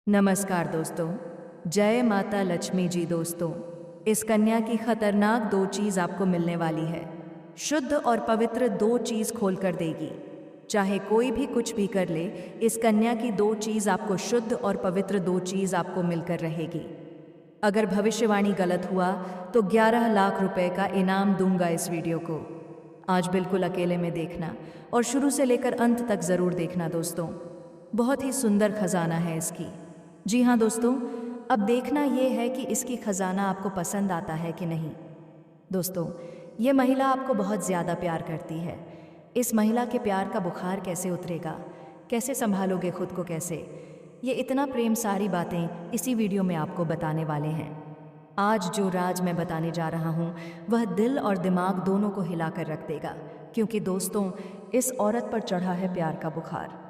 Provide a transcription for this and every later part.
नमस्कार दोस्तों। जय माता लक्ष्मी जी। दोस्तों, इस कन्या की खतरनाक दो चीज आपको मिलने वाली है। शुद्ध और पवित्र दो चीज खोल कर देगी। चाहे कोई भी कुछ भी कर ले, इस कन्या की दो चीज आपको शुद्ध और पवित्र दो चीज आपको मिलकर रहेगी। अगर भविष्यवाणी गलत हुआ तो 11 लाख रुपए का इनाम दूंगा। इस वीडियो को आज बिल्कुल अकेले में देखना और शुरू से लेकर अंत तक जरूर देखना। दोस्तों, बहुत ही सुंदर खजाना है इसकी। जी हाँ दोस्तों, अब देखना यह है कि इसकी खजाना आपको पसंद आता है कि नहीं। दोस्तों, ये महिला आपको बहुत ज़्यादा प्यार करती है। इस महिला के प्यार का बुखार कैसे उतरेगा, कैसे संभालोगे खुद को, कैसे, ये इतना प्रेम, सारी बातें इसी वीडियो में आपको बताने वाले हैं। आज जो राज मैं बताने जा रहा हूँ वह दिल और दिमाग दोनों को हिला कर रख देगा, क्योंकि दोस्तों, इस औरत पर चढ़ा है प्यार का बुखार।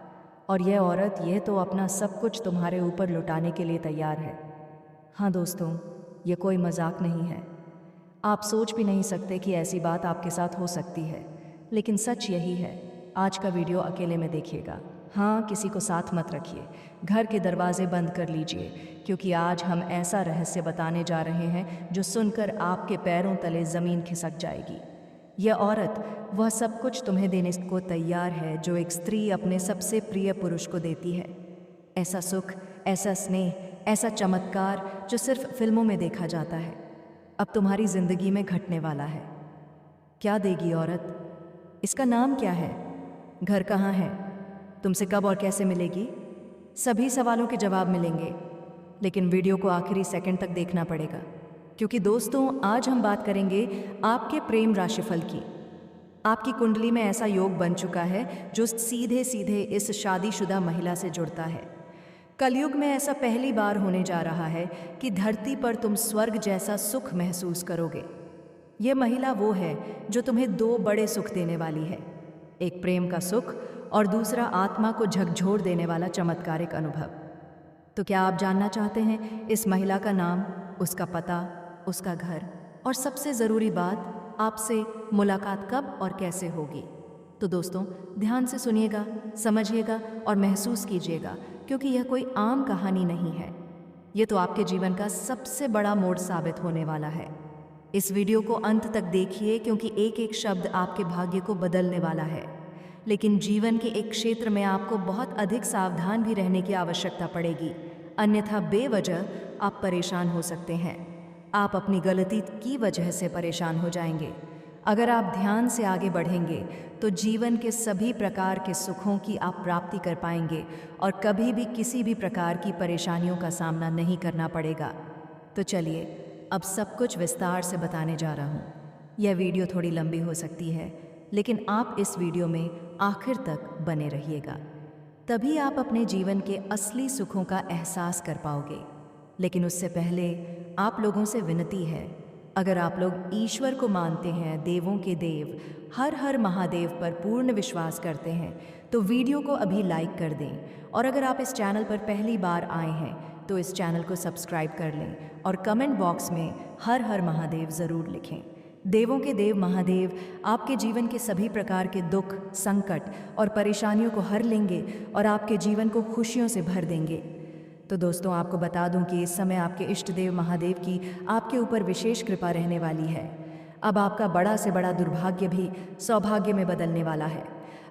और यह औरत ये तो अपना सब कुछ तुम्हारे ऊपर लुटाने के लिए तैयार है। हाँ दोस्तों, ये कोई मजाक नहीं है। आप सोच भी नहीं सकते कि ऐसी बात आपके साथ हो सकती है, लेकिन सच यही है। आज का वीडियो अकेले में देखिएगा। हाँ, किसी को साथ मत रखिए, घर के दरवाजे बंद कर लीजिए, क्योंकि आज हम ऐसा रहस्य बताने जा रहे हैं जो सुनकर आपके पैरों तले ज़मीन खिसक जाएगी। यह औरत वह सब कुछ तुम्हें देने को तैयार है जो एक स्त्री अपने सबसे प्रिय पुरुष को देती है। ऐसा सुख, ऐसा स्नेह, ऐसा चमत्कार जो सिर्फ फिल्मों में देखा जाता है, अब तुम्हारी जिंदगी में घटने वाला है। क्या देगी औरत? इसका नाम क्या है? घर कहाँ है? तुमसे कब और कैसे मिलेगी? सभी सवालों के जवाब मिलेंगे, लेकिन वीडियो को आखिरी सेकंड तक देखना पड़ेगा, क्योंकि दोस्तों, आज हम बात करेंगे आपके प्रेम राशिफल की। आपकी कुंडली में ऐसा योग बन चुका है जो सीधे सीधे इस शादीशुदा महिला से जुड़ता है। कलयुग में ऐसा पहली बार होने जा रहा है कि धरती पर तुम स्वर्ग जैसा सुख महसूस करोगे। ये महिला वो है जो तुम्हें दो बड़े सुख देने वाली है, एक प्रेम का सुख और दूसरा आत्मा को झकझोर देने वाला चमत्कारिक अनुभव। तो क्या आप जानना चाहते हैं इस महिला का नाम, उसका पता, उसका घर, और सबसे ज़रूरी बात, आपसे मुलाकात कब और कैसे होगी? तो दोस्तों, ध्यान से सुनिएगा, समझिएगा और महसूस कीजिएगा, क्योंकि यह कोई आम कहानी नहीं है। ये तो आपके जीवन का सबसे बड़ा मोड़ साबित होने वाला है। इस वीडियो को अंत तक देखिए, क्योंकि एक एक शब्द आपके भाग्य को बदलने वाला है। लेकिन जीवन के एक क्षेत्र में आपको बहुत अधिक सावधान भी रहने की आवश्यकता पड़ेगी, अन्यथा बेवजह आप परेशान हो सकते हैं। आप अपनी गलती की वजह से परेशान हो जाएंगे। अगर आप ध्यान से आगे बढ़ेंगे तो जीवन के सभी प्रकार के सुखों की आप प्राप्ति कर पाएंगे और कभी भी किसी भी प्रकार की परेशानियों का सामना नहीं करना पड़ेगा। तो चलिए, अब सब कुछ विस्तार से बताने जा रहा हूँ। यह वीडियो थोड़ी लंबी हो सकती है, लेकिन आप इस वीडियो में आखिर तक बने रहिएगा, तभी आप अपने जीवन के असली सुखों का एहसास कर पाओगे। लेकिन उससे पहले आप लोगों से विनती है, अगर आप लोग ईश्वर को मानते हैं, देवों के देव हर हर महादेव पर पूर्ण विश्वास करते हैं, तो वीडियो को अभी लाइक कर दें। और अगर आप इस चैनल पर पहली बार आए हैं तो इस चैनल को सब्सक्राइब कर लें और कमेंट बॉक्स में हर हर महादेव ज़रूर लिखें। देवों के देव महादेव आपके जीवन के सभी प्रकार के दुख, संकट और परेशानियों को हर लेंगे और आपके जीवन को खुशियों से भर देंगे। तो दोस्तों, आपको बता दूं कि इस समय आपके इष्ट देव महादेव की आपके ऊपर विशेष कृपा रहने वाली है। अब आपका बड़ा से बड़ा दुर्भाग्य भी सौभाग्य में बदलने वाला है।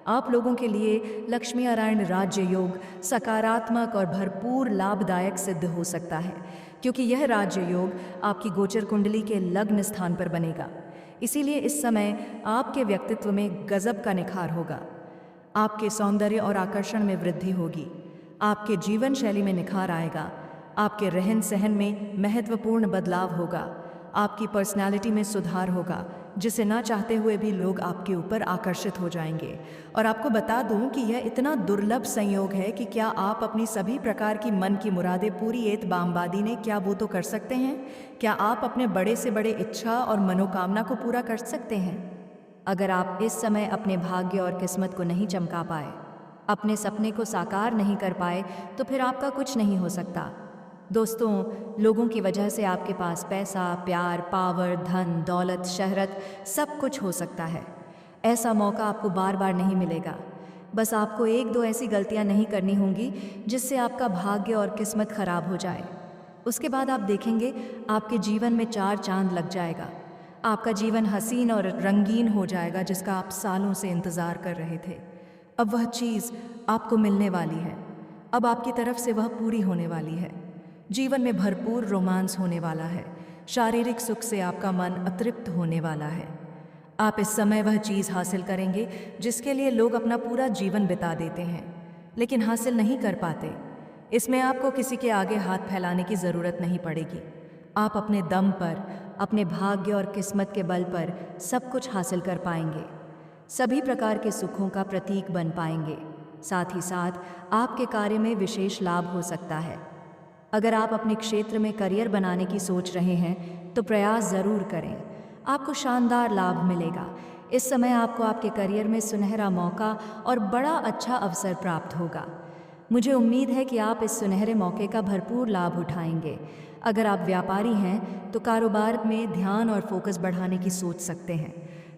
आप लोगों के लिए लक्ष्मी नारायण राज्य योग सकारात्मक और भरपूर लाभदायक सिद्ध हो सकता है, क्योंकि यह राज्य योग आपकी गोचर कुंडली के लग्न स्थान पर बनेगा। इसीलिए इस समय आपके व्यक्तित्व में गजब का निखार होगा। आपके सौंदर्य और आकर्षण में वृद्धि होगी, आपके जीवन शैली में निखार आएगा, आपके रहन सहन में महत्वपूर्ण बदलाव होगा, आपकी पर्सनालिटी में सुधार होगा, जिसे ना चाहते हुए भी लोग आपके ऊपर आकर्षित हो जाएंगे। और आपको बता दूं कि यह इतना दुर्लभ संयोग है कि क्या आप अपनी सभी प्रकार की मन की मुरादें पूरी एत बामबादी ने क्या वो तो कर सकते हैं? क्या आप अपने बड़े से बड़े इच्छा और मनोकामना को पूरा कर सकते हैं? अगर आप इस समय अपने भाग्य और किस्मत को नहीं चमका पाए, अपने सपने को साकार नहीं कर पाए, तो फिर आपका कुछ नहीं हो सकता। दोस्तों, लोगों की वजह से आपके पास पैसा, प्यार, पावर, धन, दौलत, शहरत सब कुछ हो सकता है। ऐसा मौका आपको बार बार नहीं मिलेगा। बस आपको एक दो ऐसी गलतियां नहीं करनी होंगी जिससे आपका भाग्य और किस्मत खराब हो जाए। उसके बाद आप देखेंगे आपके जीवन में चार चांद लग जाएगा। आपका जीवन हसीन और रंगीन हो जाएगा जिसका आप सालों से इंतज़ार कर रहे थे। अब वह चीज़ आपको मिलने वाली है। अब आपकी तरफ से वह पूरी होने वाली है। जीवन में भरपूर रोमांस होने वाला है। शारीरिक सुख से आपका मन अतृप्त होने वाला है। आप इस समय वह चीज़ हासिल करेंगे जिसके लिए लोग अपना पूरा जीवन बिता देते हैं लेकिन हासिल नहीं कर पाते। इसमें आपको किसी के आगे हाथ फैलाने की ज़रूरत नहीं पड़ेगी। आप अपने दम पर, अपने भाग्य और किस्मत के बल पर सब कुछ हासिल कर पाएंगे। सभी प्रकार के सुखों का प्रतीक बन पाएंगे। साथ ही साथ आपके कार्य में विशेष लाभ हो सकता है। अगर आप अपने क्षेत्र में करियर बनाने की सोच रहे हैं तो प्रयास ज़रूर करें। आपको शानदार लाभ मिलेगा। इस समय आपको आपके करियर में सुनहरा मौका और बड़ा अच्छा अवसर प्राप्त होगा। मुझे उम्मीद है कि आप इस सुनहरे मौके का भरपूर लाभ उठाएंगे। अगर आप व्यापारी हैं तो कारोबार में ध्यान और फोकस बढ़ाने की सोच सकते हैं।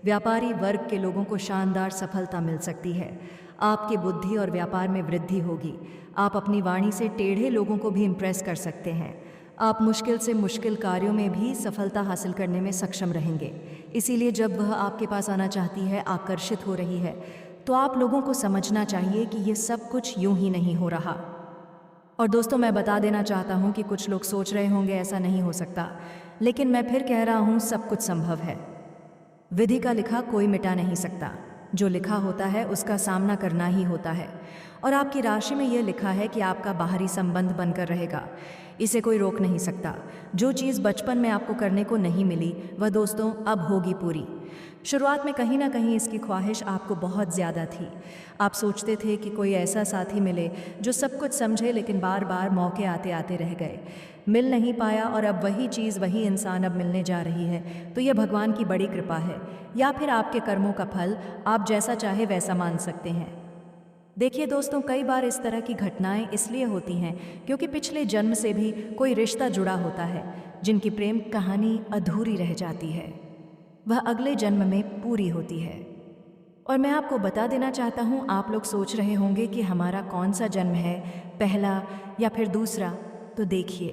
व्यापारी वर्ग के लोगों को शानदार सफलता मिल सकती है। आपकी बुद्धि और व्यापार में वृद्धि होगी। आप अपनी वाणी से टेढ़े लोगों को भी इम्प्रेस कर सकते हैं। आप मुश्किल से मुश्किल कार्यों में भी सफलता हासिल करने में सक्षम रहेंगे। इसीलिए जब वह आपके पास आना चाहती है, आकर्षित हो रही है, तो आप लोगों को समझना चाहिए कि ये सब कुछ यूं ही नहीं हो रहा। और दोस्तों, मैं बता देना चाहता हूँ कि कुछ लोग सोच रहे होंगे ऐसा नहीं हो सकता, लेकिन मैं फिर कह रहा हूँ सब कुछ संभव है। विधि का लिखा कोई मिटा नहीं सकता। जो लिखा होता है उसका सामना करना ही होता है। और आपकी राशि में यह लिखा है कि आपका बाहरी संबंध बनकर रहेगा। इसे कोई रोक नहीं सकता। जो चीज़ बचपन में आपको करने को नहीं मिली वह दोस्तों अब होगी पूरी। शुरुआत में कहीं ना कहीं इसकी ख्वाहिश आपको बहुत ज़्यादा थी। आप सोचते थे कि कोई ऐसा साथी मिले जो सब कुछ समझे, लेकिन बार बार मौके आते आते रह गए, मिल नहीं पाया और अब वही चीज़, वही इंसान अब मिलने जा रही है। तो यह भगवान की बड़ी कृपा है या फिर आपके कर्मों का फल। आप जैसा चाहे वैसा मान सकते हैं। देखिए दोस्तों, कई बार इस तरह की घटनाएं इसलिए होती हैं क्योंकि पिछले जन्म से भी कोई रिश्ता जुड़ा होता है जिनकी प्रेम कहानी अधूरी रह जाती है। वह अगले जन्म में पूरी होती है। और मैं आपको बता देना चाहता हूँ, आप लोग सोच रहे होंगे कि हमारा कौन सा जन्म है, पहला या फिर दूसरा। तो देखिए,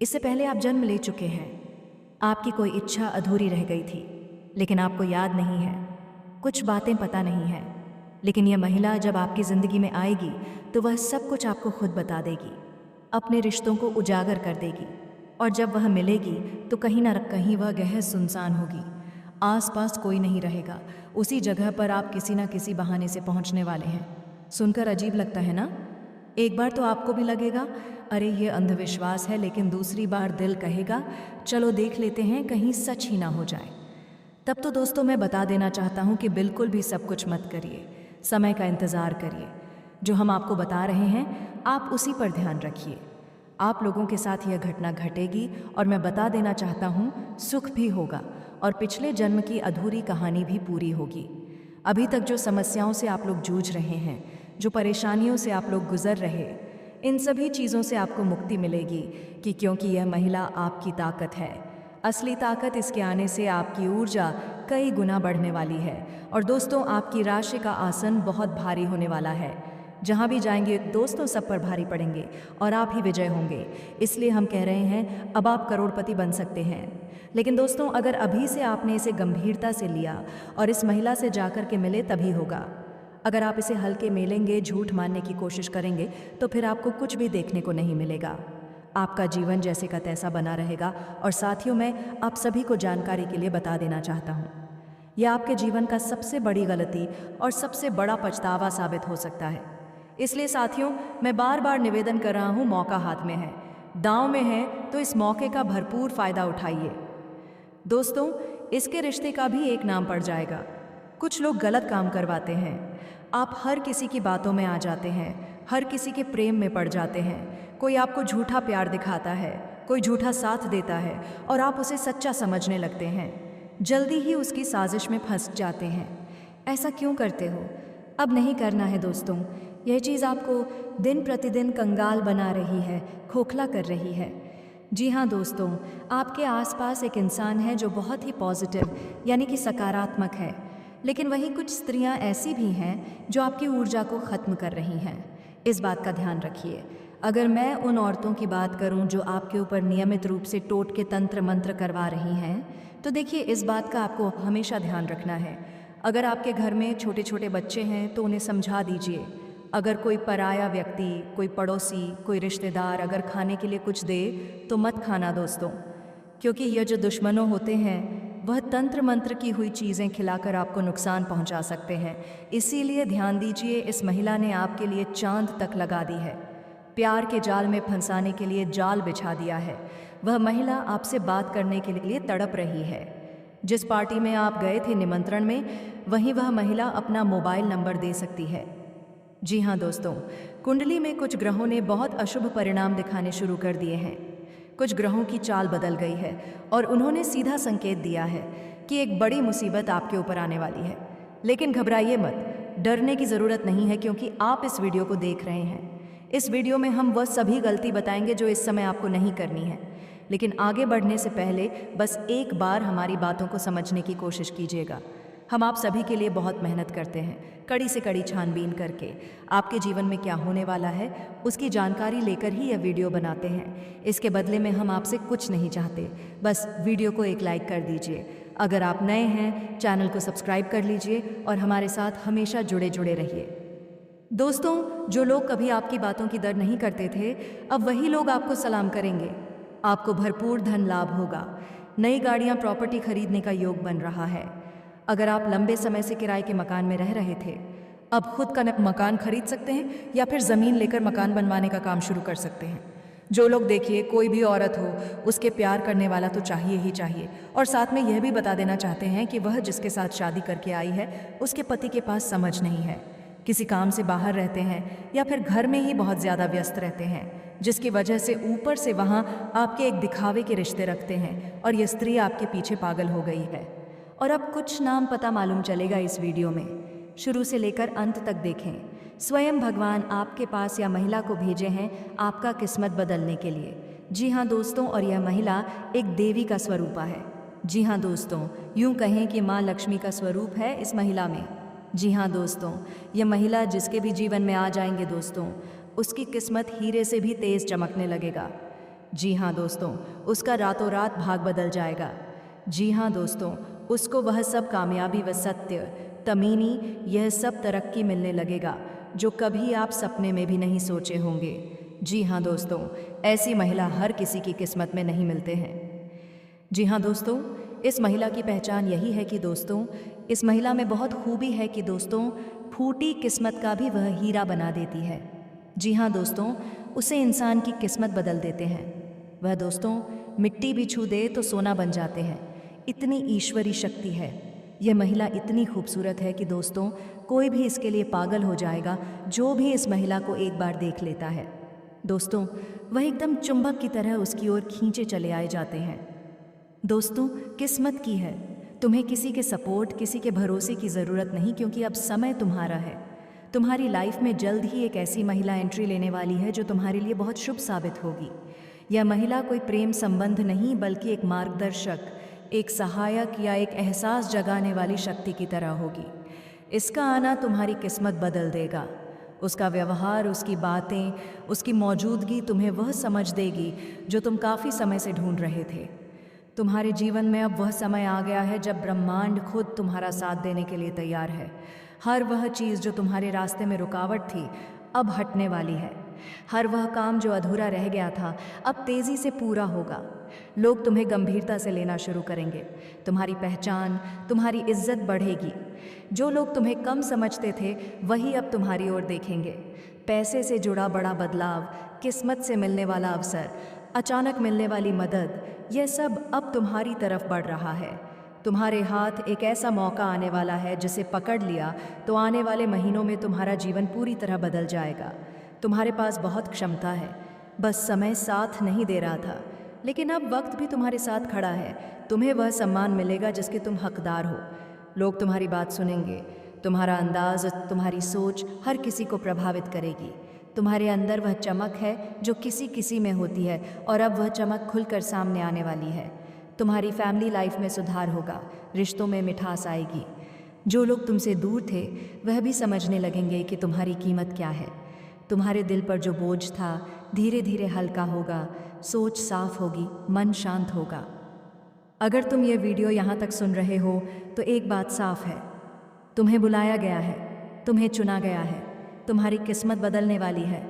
इससे पहले आप जन्म ले चुके हैं। आपकी कोई इच्छा अधूरी रह गई थी लेकिन आपको याद नहीं है, कुछ बातें पता नहीं है। लेकिन यह महिला जब आपकी ज़िंदगी में आएगी तो वह सब कुछ आपको खुद बता देगी, अपने रिश्तों को उजागर कर देगी। और जब वह मिलेगी तो कहीं ना कहीं वह गहन सुनसान होगी। आसपास कोई नहीं रहेगा। उसी जगह पर आप किसी न किसी बहाने से पहुंचने वाले हैं। सुनकर अजीब लगता है ना? एक बार तो आपको भी लगेगा अरे ये अंधविश्वास है, लेकिन दूसरी बार दिल कहेगा चलो देख लेते हैं, कहीं सच ही ना हो जाए। तब तो दोस्तों मैं बता देना चाहता हूँ कि बिल्कुल भी सब कुछ मत करिए, समय का इंतज़ार करिए। जो हम आपको बता रहे हैं आप उसी पर ध्यान रखिए। आप लोगों के साथ यह घटना घटेगी और मैं बता देना चाहता हूँ सुख भी होगा और पिछले जन्म की अधूरी कहानी भी पूरी होगी। अभी तक जो समस्याओं से आप लोग जूझ रहे हैं, जो परेशानियों से आप लोग गुजर रहे, इन सभी चीज़ों से आपको मुक्ति मिलेगी कि क्योंकि यह महिला आपकी ताकत है। असली ताकत इसके आने से आपकी ऊर्जा कई गुना बढ़ने वाली है। और दोस्तों, आपकी राशि का आसन बहुत भारी होने वाला है। जहाँ भी जाएंगे दोस्तों सब पर भारी पड़ेंगे और आप ही विजय होंगे। इसलिए हम कह रहे हैं अब आप करोड़पति बन सकते हैं। लेकिन दोस्तों, अगर अभी से आपने इसे गंभीरता से लिया और इस महिला से जाकर के मिले तभी होगा। अगर आप इसे हल्के में लेंगे, झूठ मानने की कोशिश करेंगे तो फिर आपको कुछ भी देखने को नहीं मिलेगा। आपका जीवन जैसे का तैसा बना रहेगा। और साथियों, मैं आप सभी को जानकारी के लिए बता देना चाहता हूँ, यह आपके जीवन का सबसे बड़ी गलती और सबसे बड़ा पछतावा साबित हो सकता है। इसलिए साथियों, मैं बार बार निवेदन कर रहा हूँ, मौका हाथ में है, दांव में है, तो इस मौके का भरपूर फायदा उठाइए। दोस्तों, इसके रिश्ते का भी एक नाम पड़ जाएगा। कुछ लोग गलत काम करवाते हैं। आप हर किसी की बातों में आ जाते हैं, हर किसी के प्रेम में पड़ जाते हैं। कोई आपको झूठा प्यार दिखाता है, कोई झूठा साथ देता है और आप उसे सच्चा समझने लगते हैं। जल्दी ही उसकी साजिश में फंस जाते हैं। ऐसा क्यों करते हो? अब नहीं करना है दोस्तों। यह चीज़ आपको दिन प्रतिदिन कंगाल बना रही है, खोखला कर रही है। जी हाँ दोस्तों, आपके आसपास एक इंसान है जो बहुत ही पॉजिटिव यानी कि सकारात्मक है। लेकिन वहीं कुछ स्त्रियां ऐसी भी हैं जो आपकी ऊर्जा को ख़त्म कर रही हैं। इस बात का ध्यान रखिए। अगर मैं उन औरतों की बात करूं जो आपके ऊपर नियमित रूप से टोटके तंत्र मंत्र करवा रही हैं, तो देखिए इस बात का आपको हमेशा ध्यान रखना है। अगर आपके घर में छोटे छोटे बच्चे हैं तो उन्हें समझा दीजिए। अगर कोई पराया व्यक्ति, कोई पड़ोसी, कोई रिश्तेदार अगर खाने के लिए कुछ दे तो मत खाना दोस्तों, क्योंकि ये जो दुश्मनों होते हैं वह तंत्र मंत्र की हुई चीज़ें खिलाकर आपको नुकसान पहुंचा सकते हैं। इसीलिए ध्यान दीजिए, इस महिला ने आपके लिए चांद तक लगा दी है, प्यार के जाल में फंसाने के लिए जाल बिछा दिया है। वह महिला आपसे बात करने के लिए तड़प रही है। जिस पार्टी में आप गए थे निमंत्रण में, वहीं वह महिला अपना मोबाइल नंबर दे सकती है। जी हाँ दोस्तों, कुंडली में कुछ ग्रहों ने बहुत अशुभ परिणाम दिखाने शुरू कर दिए हैं। कुछ ग्रहों की चाल बदल गई है और उन्होंने सीधा संकेत दिया है कि एक बड़ी मुसीबत आपके ऊपर आने वाली है। लेकिन घबराइए मत, डरने की ज़रूरत नहीं है, क्योंकि आप इस वीडियो को देख रहे हैं। इस वीडियो में हम वह सभी गलती बताएंगे जो इस समय आपको नहीं करनी है। लेकिन आगे बढ़ने से पहले बस एक बार हमारी बातों को समझने की कोशिश कीजिएगा। हम आप सभी के लिए बहुत मेहनत करते हैं, कड़ी से कड़ी छानबीन करके आपके जीवन में क्या होने वाला है उसकी जानकारी लेकर ही यह वीडियो बनाते हैं। इसके बदले में हम आपसे कुछ नहीं चाहते, बस वीडियो को एक लाइक कर दीजिए। अगर आप नए हैं, चैनल को सब्सक्राइब कर लीजिए और हमारे साथ हमेशा जुड़े जुड़े रहिए। दोस्तों, जो लोग कभी आपकी बातों की कदर नहीं करते थे, अब वही लोग आपको सलाम करेंगे। आपको भरपूर धन लाभ होगा। नई गाड़ियाँ, प्रॉपर्टी खरीदने का योग बन रहा है। अगर आप लंबे समय से किराए के मकान में रह रहे थे, अब खुद का मकान खरीद सकते हैं या फिर ज़मीन लेकर मकान बनवाने का काम शुरू कर सकते हैं। जो लोग, देखिए, कोई भी औरत हो, उसके प्यार करने वाला तो चाहिए ही चाहिए, और साथ में यह भी बता देना चाहते हैं कि वह जिसके साथ शादी करके आई है उसके पति के पास समझ नहीं है, किसी काम से बाहर रहते हैं या फिर घर में ही बहुत ज़्यादा व्यस्त रहते हैं, जिसकी वजह से ऊपर से वहाँ आपके एक दिखावे के रिश्ते रखते हैं और यह स्त्री आपके पीछे पागल हो गई है। और अब कुछ नाम पता मालूम चलेगा इस वीडियो में, शुरू से लेकर अंत तक देखें। स्वयं भगवान आपके पास या महिला को भेजे हैं आपका किस्मत बदलने के लिए। जी हाँ दोस्तों, और यह महिला एक देवी का स्वरूपा है। जी हाँ दोस्तों, यूँ कहें कि माँ लक्ष्मी का स्वरूप है इस महिला में। जी हाँ दोस्तों, यह महिला जिसके भी जीवन में आ जाएंगे दोस्तों, उसकी किस्मत हीरे से भी तेज़ चमकने लगेगा। जी हाँ दोस्तों, उसका रातों रात भाग बदल जाएगा। जी हाँ दोस्तों, उसको वह सब कामयाबी व सत्य, तमीनी, यह सब तरक्की मिलने लगेगा जो कभी आप सपने में भी नहीं सोचे होंगे। जी हाँ दोस्तों, ऐसी महिला हर किसी की किस्मत में नहीं मिलते हैं। जी हाँ दोस्तों, इस महिला की पहचान यही है कि दोस्तों, इस महिला में बहुत खूबी है कि दोस्तों, फूटी किस्मत का भी वह हीरा बना देती है। जी हाँ दोस्तों, उसे इंसान की किस्मत बदल देते हैं। वह दोस्तों मिट्टी भी छू दे तो सोना बन जाते हैं। इतनी ईश्वरी शक्ति है यह महिला, इतनी खूबसूरत है कि दोस्तों कोई भी इसके लिए पागल हो जाएगा जो भी इस महिला को एक बार देख लेता है। दोस्तों वह एकदम चुंबक की तरह उसकी ओर खींचे चले आए जाते हैं। दोस्तों किस्मत की है, तुम्हें किसी के सपोर्ट, किसी के भरोसे की ज़रूरत नहीं, क्योंकि अब समय तुम्हारा है। तुम्हारी लाइफ में जल्द ही एक ऐसी महिला एंट्री लेने वाली है जो तुम्हारे लिए बहुत शुभ साबित होगी। यह महिला कोई प्रेम संबंध नहीं, बल्कि एक मार्गदर्शक, एक सहायक या एक एहसास जगाने वाली शक्ति की तरह होगी। इसका आना तुम्हारी किस्मत बदल देगा। उसका व्यवहार, उसकी बातें, उसकी मौजूदगी तुम्हें वह समझ देगी जो तुम काफ़ी समय से ढूंढ रहे थे। तुम्हारे जीवन में अब वह समय आ गया है जब ब्रह्मांड खुद तुम्हारा साथ देने के लिए तैयार है। हर वह चीज़ जो तुम्हारे रास्ते में रुकावट थी अब हटने वाली है। हर वह काम जो अधूरा रह गया था अब तेज़ी से पूरा होगा। लोग तुम्हें गंभीरता से लेना शुरू करेंगे। तुम्हारी पहचान, तुम्हारी इज्जत बढ़ेगी। जो लोग तुम्हें कम समझते थे वही अब तुम्हारी ओर देखेंगे। पैसे से जुड़ा बड़ा बदलाव, किस्मत से मिलने वाला अवसर, अचानक मिलने वाली मदद, यह सब अब तुम्हारी तरफ बढ़ रहा है। तुम्हारे हाथ एक ऐसा मौका आने वाला है जिसे पकड़ लिया तो आने वाले महीनों में तुम्हारा जीवन पूरी तरह बदल जाएगा। तुम्हारे पास बहुत क्षमता है, बस समय साथ नहीं दे रहा था, लेकिन अब वक्त भी तुम्हारे साथ खड़ा है। तुम्हें वह सम्मान मिलेगा जिसके तुम हकदार हो। लोग तुम्हारी बात सुनेंगे। तुम्हारा अंदाज, तुम्हारी सोच हर किसी को प्रभावित करेगी। तुम्हारे अंदर वह चमक है जो किसी किसी में होती है और अब वह चमक खुलकर सामने आने वाली है। तुम्हारी फैमिली लाइफ में सुधार होगा, रिश्तों में मिठास आएगी। जो लोग तुमसे दूर थे वह भी समझने लगेंगे कि तुम्हारी कीमत क्या है। तुम्हारे दिल पर जो बोझ था धीरे धीरे हल्का होगा, सोच साफ होगी, मन शांत होगा। अगर तुम ये वीडियो यहाँ तक सुन रहे हो तो एक बात साफ है, तुम्हें बुलाया गया है, तुम्हें चुना गया है, तुम्हारी किस्मत बदलने वाली है।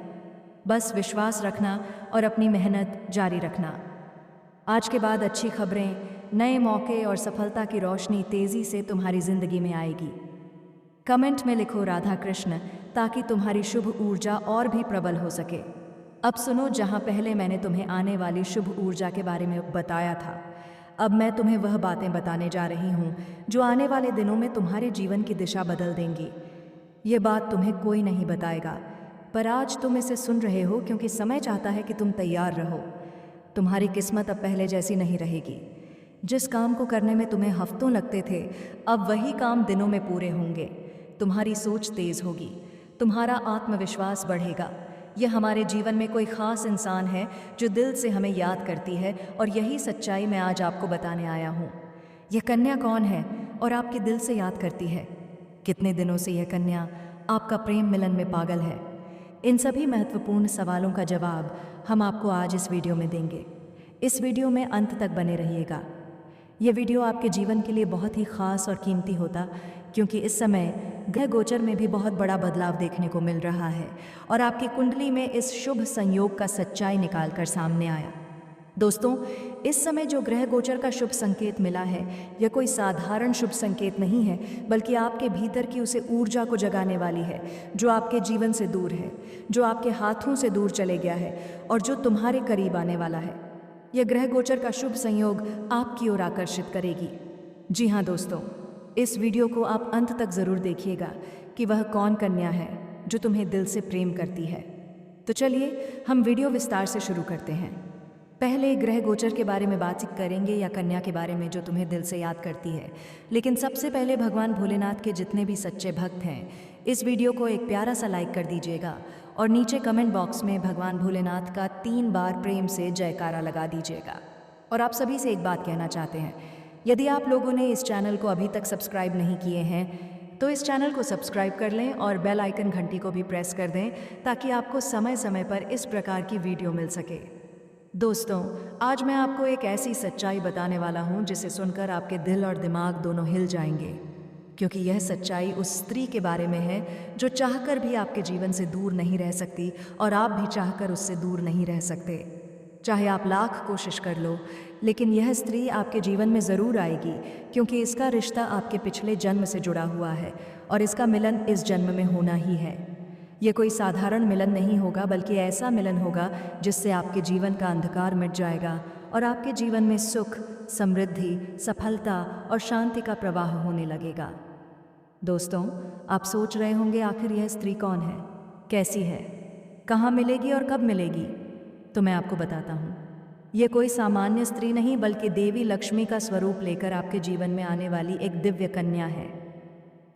बस विश्वास रखना और अपनी मेहनत जारी रखना। आज के बाद अच्छी खबरें, नए मौके और सफलता की रोशनी तेज़ी से तुम्हारी ज़िंदगी में आएगी। कमेंट में लिखो राधा कृष्ण ताकि तुम्हारी शुभ ऊर्जा और भी प्रबल हो सके। अब सुनो, जहाँ पहले मैंने तुम्हें आने वाली शुभ ऊर्जा के बारे में बताया था, अब मैं तुम्हें वह बातें बताने जा रही हूँ जो आने वाले दिनों में तुम्हारे जीवन की दिशा बदल देंगी। ये बात तुम्हें कोई नहीं बताएगा, पर आज तुम इसे सुन रहे हो क्योंकि समय चाहता है कि तुम तैयार रहो। तुम्हारी किस्मत अब पहले जैसी नहीं रहेगी। जिस काम को करने में तुम्हें हफ्तों लगते थे, अब वही काम दिनों में पूरे होंगे। तुम्हारी सोच तेज होगी, तुम्हारा आत्मविश्वास बढ़ेगा। यह हमारे जीवन में कोई ख़ास इंसान है जो दिल से हमें याद करती है, और यही सच्चाई मैं आज आपको बताने आया हूँ। यह कन्या कौन है और आपके दिल से याद करती है? कितने दिनों से यह कन्या आपका प्रेम मिलन में पागल है? इन सभी महत्वपूर्ण सवालों का जवाब हम आपको आज इस वीडियो में देंगे। इस वीडियो में अंत तक बने रहिएगा। यह वीडियो आपके जीवन के लिए बहुत ही ख़ास और कीमती होता, क्योंकि इस समय ग्रह गोचर में भी बहुत बड़ा बदलाव देखने को मिल रहा है और आपकी कुंडली में इस शुभ संयोग का सच्चाई निकाल कर सामने आया। दोस्तों, इस समय जो ग्रह गोचर का शुभ संकेत मिला है, यह कोई साधारण शुभ संकेत नहीं है, बल्कि आपके भीतर की उसे ऊर्जा को जगाने वाली है जो आपके जीवन से दूर है, जो आपके हाथों से दूर चले गया है और जो तुम्हारे करीब आने वाला है। यह ग्रह गोचर का शुभ संयोग आपकी ओर आकर्षित करेगी। जी हाँ दोस्तों, इस वीडियो को आप अंत तक ज़रूर देखिएगा कि वह कौन कन्या है जो तुम्हें दिल से प्रेम करती है। तो चलिए हम वीडियो विस्तार से शुरू करते हैं। पहले ग्रह गोचर के बारे में बातचीत करेंगे या कन्या के बारे में जो तुम्हें दिल से याद करती है। लेकिन सबसे पहले भगवान भोलेनाथ के जितने भी सच्चे भक्त हैं, इस वीडियो को एक प्यारा सा लाइक कर दीजिएगा और नीचे कमेंट बॉक्स में भगवान भोलेनाथ का 3 बार प्रेम से जयकारा लगा दीजिएगा। और आप सभी से एक बात कहना चाहते हैं, यदि आप लोगों ने इस चैनल को अभी तक सब्सक्राइब नहीं किए हैं तो इस चैनल को सब्सक्राइब कर लें और बेल आइकन घंटी को भी प्रेस कर दें ताकि आपको समय समय पर इस प्रकार की वीडियो मिल सके। दोस्तों, आज मैं आपको एक ऐसी सच्चाई बताने वाला हूं जिसे सुनकर आपके दिल और दिमाग दोनों हिल जाएंगे, क्योंकि यह सच्चाई उस स्त्री के बारे में है जो चाहकर भी आपके जीवन से दूर नहीं रह सकती और आप भी चाहकर उससे दूर नहीं रह सकते। चाहे आप लाख कोशिश कर लो, लेकिन यह स्त्री आपके जीवन में ज़रूर आएगी, क्योंकि इसका रिश्ता आपके पिछले जन्म से जुड़ा हुआ है और इसका मिलन इस जन्म में होना ही है। यह कोई साधारण मिलन नहीं होगा, बल्कि ऐसा मिलन होगा जिससे आपके जीवन का अंधकार मिट जाएगा और आपके जीवन में सुख, समृद्धि, सफलता और शांति का प्रवाह होने लगेगा। दोस्तों, आप सोच रहे होंगे आखिर यह स्त्री कौन है, कैसी है, कहाँ मिलेगी और कब मिलेगी? तो मैं आपको बताता हूँ। यह कोई सामान्य स्त्री नहीं, बल्कि देवी लक्ष्मी का स्वरूप लेकर आपके जीवन में आने वाली एक दिव्य कन्या है।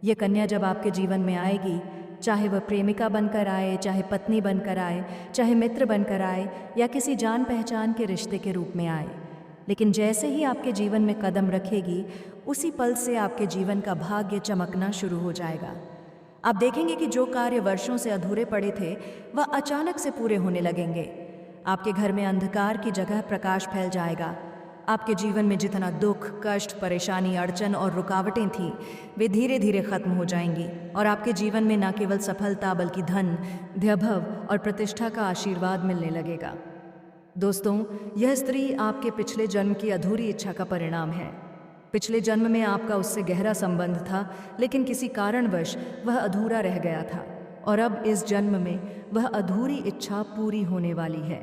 यह कन्या जब आपके जीवन में आएगी, चाहे वह प्रेमिका बनकर आए, चाहे पत्नी बनकर आए, चाहे मित्र बनकर आए या किसी जान पहचान के रिश्ते के रूप में आए, लेकिन जैसे ही आपके जीवन में कदम रखेगी, उसी पल से आपके जीवन का भाग्य चमकना शुरू हो जाएगा। आप देखेंगे कि जो कार्य वर्षों से अधूरे पड़े थे वह अचानक से पूरे होने लगेंगे। आपके घर में अंधकार की जगह प्रकाश फैल जाएगा। आपके जीवन में जितना दुख, कष्ट, परेशानी, अड़चन और रुकावटें थीं, वे धीरे धीरे खत्म हो जाएंगी और आपके जीवन में न केवल सफलता बल्कि धन, वैभव और प्रतिष्ठा का आशीर्वाद मिलने लगेगा। दोस्तों, यह स्त्री आपके पिछले जन्म की अधूरी इच्छा का परिणाम है। पिछले जन्म में आपका उससे गहरा संबंध था, लेकिन किसी कारणवश वह अधूरा रह गया था और अब इस जन्म में वह अधूरी इच्छा पूरी होने वाली है।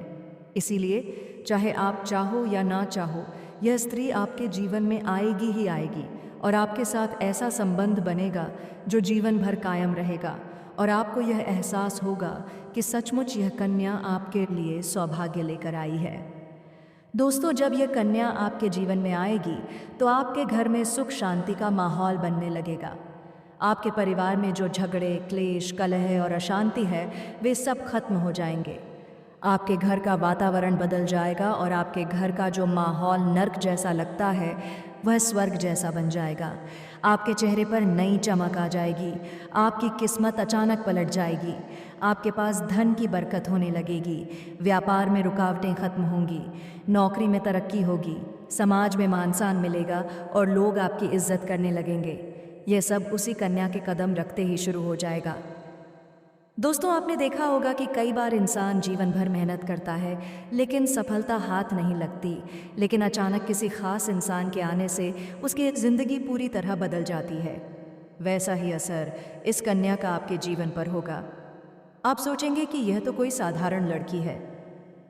इसीलिए चाहे आप चाहो या ना चाहो, यह स्त्री आपके जीवन में आएगी ही आएगी और आपके साथ ऐसा संबंध बनेगा जो जीवन भर कायम रहेगा और आपको यह एहसास होगा कि सचमुच यह कन्या आपके लिए सौभाग्य लेकर आई है। दोस्तों, जब यह कन्या आपके जीवन में आएगी तो आपके घर में सुख शांति का माहौल बनने लगेगा। आपके परिवार में जो झगड़े, क्लेश, कलह और अशांति है, वे सब खत्म हो जाएंगे। आपके घर का वातावरण बदल जाएगा और आपके घर का जो माहौल नर्क जैसा लगता है, वह स्वर्ग जैसा बन जाएगा। आपके चेहरे पर नई चमक आ जाएगी। आपकी किस्मत अचानक पलट जाएगी। आपके पास धन की बरकत होने लगेगी। व्यापार में रुकावटें खत्म होंगी। नौकरी में तरक्की होगी। समाज में मान सम्मान मिलेगा और लोग आपकी इज्जत करने लगेंगे। यह सब उसी कन्या के कदम रखते ही शुरू हो जाएगा। दोस्तों, आपने देखा होगा कि कई बार इंसान जीवन भर मेहनत करता है लेकिन सफलता हाथ नहीं लगती, लेकिन अचानक किसी खास इंसान के आने से उसकी ज़िंदगी पूरी तरह बदल जाती है। वैसा ही असर इस कन्या का आपके जीवन पर होगा। आप सोचेंगे कि यह तो कोई साधारण लड़की है,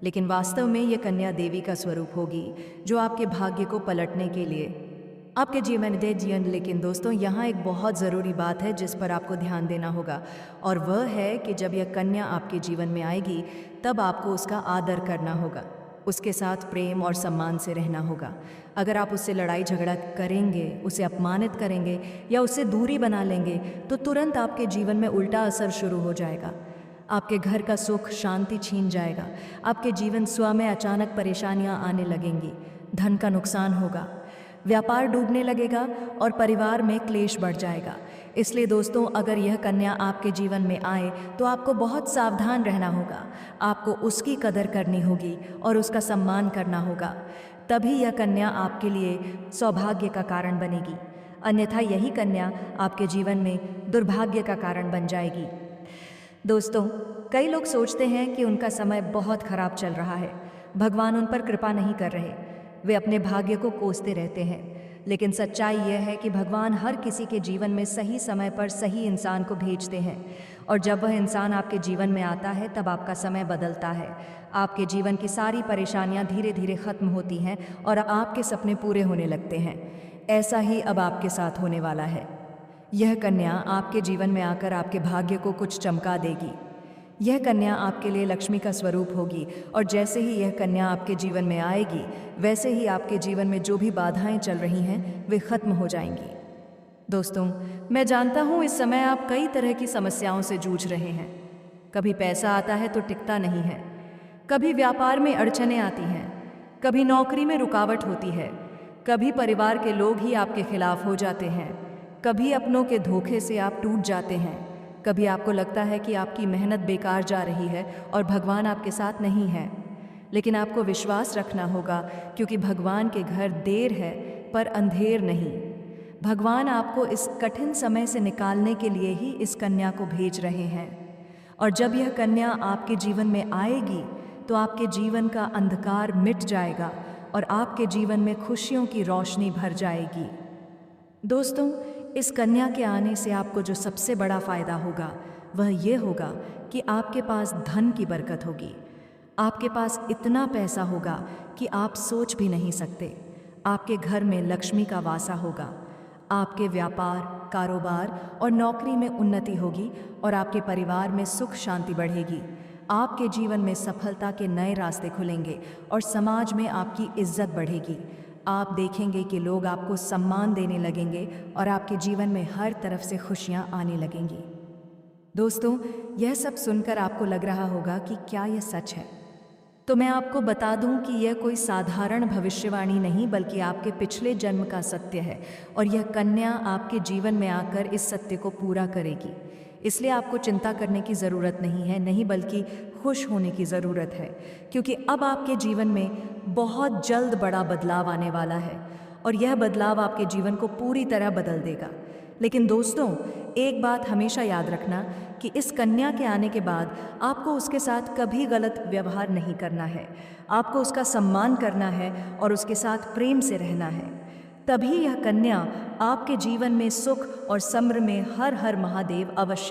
लेकिन वास्तव में यह कन्या देवी का स्वरूप होगी जो आपके भाग्य को पलटने के लिए आपके जीवन दे जीवन। लेकिन दोस्तों, यहाँ एक बहुत ज़रूरी बात है जिस पर आपको ध्यान देना होगा, और वह है कि जब यह कन्या आपके जीवन में आएगी तब आपको उसका आदर करना होगा, उसके साथ प्रेम और सम्मान से रहना होगा। अगर आप उससे लड़ाई झगड़ा करेंगे, उसे अपमानित करेंगे या उससे दूरी बना लेंगे तो तुरंत आपके जीवन में उल्टा असर शुरू हो जाएगा। आपके घर का सुख शांति छीन जाएगा। आपके जीवन स्व में अचानक परेशानियां आने लगेंगी। धन का नुकसान होगा, व्यापार डूबने लगेगा और परिवार में क्लेश बढ़ जाएगा। इसलिए दोस्तों, अगर यह कन्या आपके जीवन में आए तो आपको बहुत सावधान रहना होगा। आपको उसकी कदर करनी होगी और उसका सम्मान करना होगा। तभी यह कन्या आपके लिए सौभाग्य का कारण बनेगी, अन्यथा यही कन्या आपके जीवन में दुर्भाग्य का कारण बन जाएगी। दोस्तों, कई लोग सोचते हैं कि उनका समय बहुत खराब चल रहा है, भगवान उन पर कृपा नहीं कर रहे, वे अपने भाग्य को कोसते रहते हैं। लेकिन सच्चाई यह है कि भगवान हर किसी के जीवन में सही समय पर सही इंसान को भेजते हैं, और जब वह इंसान आपके जीवन में आता है तब आपका समय बदलता है। आपके जीवन की सारी परेशानियां धीरे धीरे खत्म होती हैं और आपके सपने पूरे होने लगते हैं। ऐसा ही अब आपके साथ होने वाला है। यह कन्या आपके जीवन में आकर आपके भाग्य को कुछ चमका देगी। यह कन्या आपके लिए लक्ष्मी का स्वरूप होगी, और जैसे ही यह कन्या आपके जीवन में आएगी वैसे ही आपके जीवन में जो भी बाधाएं चल रही हैं वे खत्म हो जाएंगी। दोस्तों, मैं जानता हूँ इस समय आप कई तरह की समस्याओं से जूझ रहे हैं। कभी पैसा आता है तो टिकता नहीं है, कभी व्यापार में अड़चनें आती हैं, कभी नौकरी में रुकावट होती है, कभी परिवार के लोग ही आपके खिलाफ हो जाते हैं, कभी अपनों के धोखे से आप टूट जाते हैं, कभी आपको लगता है कि आपकी मेहनत बेकार जा रही है और भगवान आपके साथ नहीं है। लेकिन आपको विश्वास रखना होगा, क्योंकि भगवान के घर देर है पर अंधेर नहीं। भगवान आपको इस कठिन समय से निकालने के लिए ही इस कन्या को भेज रहे हैं, और जब यह कन्या आपके जीवन में आएगी तो आपके जीवन का अंधकार मिट जाएगा और आपके जीवन में खुशियों की रोशनी भर जाएगी। दोस्तों, इस कन्या के आने से आपको जो सबसे बड़ा फ़ायदा होगा वह ये होगा कि आपके पास धन की बरकत होगी। आपके पास इतना पैसा होगा कि आप सोच भी नहीं सकते। आपके घर में लक्ष्मी का वासा होगा। आपके व्यापार, कारोबार और नौकरी में उन्नति होगी और आपके परिवार में सुख शांति बढ़ेगी। आपके जीवन में सफलता के नए रास्ते खुलेंगे और समाज में आपकी इज्जत बढ़ेगी। आप देखेंगे कि लोग आपको सम्मान देने लगेंगे और आपके जीवन में हर तरफ से खुशियां आने लगेंगी। दोस्तों, यह सब सुनकर आपको लग रहा होगा कि क्या यह सच है? तो मैं आपको बता दूं कि यह कोई साधारण भविष्यवाणी नहीं, बल्कि आपके पिछले जन्म का सत्य है, और यह कन्या आपके जीवन में आकर इस सत्य को पूरा करेगी। इसलिए आपको चिंता करने की ज़रूरत नहीं है, नहीं बल्कि खुश होने की ज़रूरत है, क्योंकि अब आपके जीवन में बहुत जल्द बड़ा बदलाव आने वाला है, और यह बदलाव आपके जीवन को पूरी तरह बदल देगा। लेकिन दोस्तों, एक बात हमेशा याद रखना कि इस कन्या के आने के बाद आपको उसके साथ कभी गलत व्यवहार नहीं करना है। आपको उसका सम्मान करना है और उसके साथ प्रेम से रहना है। तभी यह कन्या आपके जीवन में सुख और समृद्धि में हर हर महादेव अवश्य